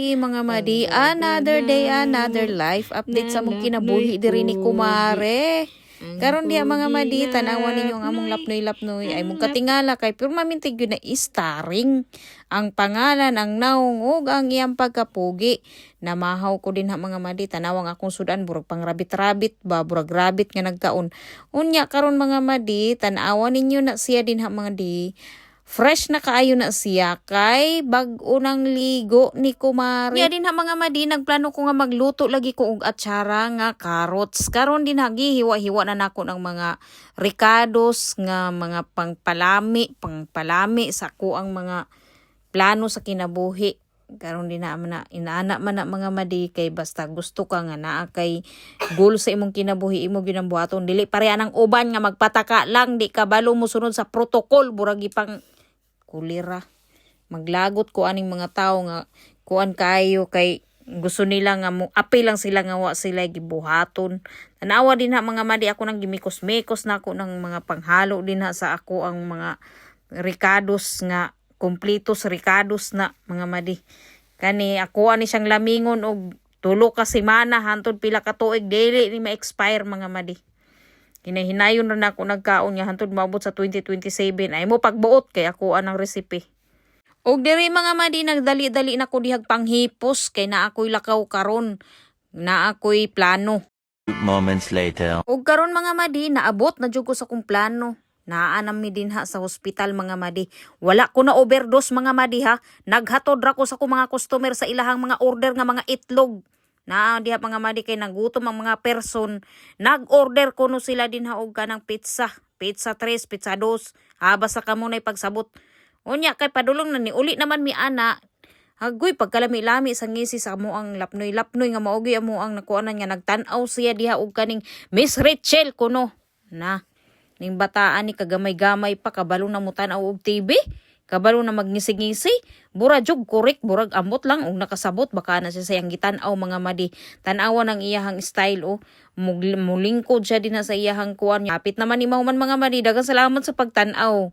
gabi mga madi, another day, another life. Update sa mong kinabuhi diri ni Kumare. Karon diha mga madi, tanawan ninyo ang among lapnoy-lapnoy ay mong katingala kay pero mamintig yun na starring ang pangalan, ang naong ug ang iyang pagkapugi. Namahaw ko din ha mga madi, tanawang akong sudan burag pang rabbit-rabbit ba, burag rabbit nga nagkaon. Unya karon mga madi, tanawan ninyo na siya din ha mga di. Fresh na kaayo na siya kay bag-o nang ligo ni Kumare. Nya din ha mga madi, nagplano ko nga magluto lagi ko og atsara nga carrots. Karon din hagi hiwa-hiwa na nako ng mga ricados nga mga pangpalami sa ko ang mga plano sa kinabuhi. Karon din na inaana man na mga madi kay basta gusto ka nga naa kay goal sa imong kinabuhi imo ginambuhaton, dili pareha nang uban nga magpataka lang di ka balo mo sunod sa protocol burag ipang kulira. Maglagot ko aning mga tao nga kuan kayo kay gusto nila nga mo apil lang sila nga wa sila gibuhaton. Tanawa din ha mga madi, ako nang gimikos-mikos na ako ng mga panghalo din ha sa ako ang mga ricados nga kompletos ricados na mga madi. Kani ako ani siyang lamingon og tulo ka semana hantod pila ka tuig dili ni ma-expire mga madi. Hinahinayon na ako nagkaon nga hantod maabot sa 2027 ay mo pagbuot kay ako anang recipe. Og diri mga madi, nagdali-dali na ko dihag panghipos kay na ako'y lakaw karon, na ako'y plano. Moments later. Og karon mga madi, naabot na jud ko sa kong plano. Naanam mi din ha sa hospital mga madi. Wala ko na overdose mga madi ha. Naghatod ra ko sa akong mga customer sa ilahang mga order nga mga itlog. Na diha mga madi kay nagutom ang mga person. Nag-order ko no sila din ha og kanang pizza. Pizza 3, pizza 2. Habas sa kamo na'y pagsabot. Unya kay padulong na ni uli naman mi ana. Hagoy pagkalami-lami sa ngisi sa amo ang lapnoy-lapnoy nga maogi amo ang nakuanan nga nagtan-aw siya diha og kaning Miss Rachel kuno. Na ning bataan ni kagamay-gamay pa kabalo na mo tan-aw og TV. Kabalo na magngisi-ngisi, bura jug korek, burag ambot lang og nakasabot baka na siya sayang gitan-aw mga madi. Tan-awan ang iyahang style o mulingkod siya din sa iyahang kuan. Kapit naman ni man mga madi, daghang salamat sa pagtan-aw.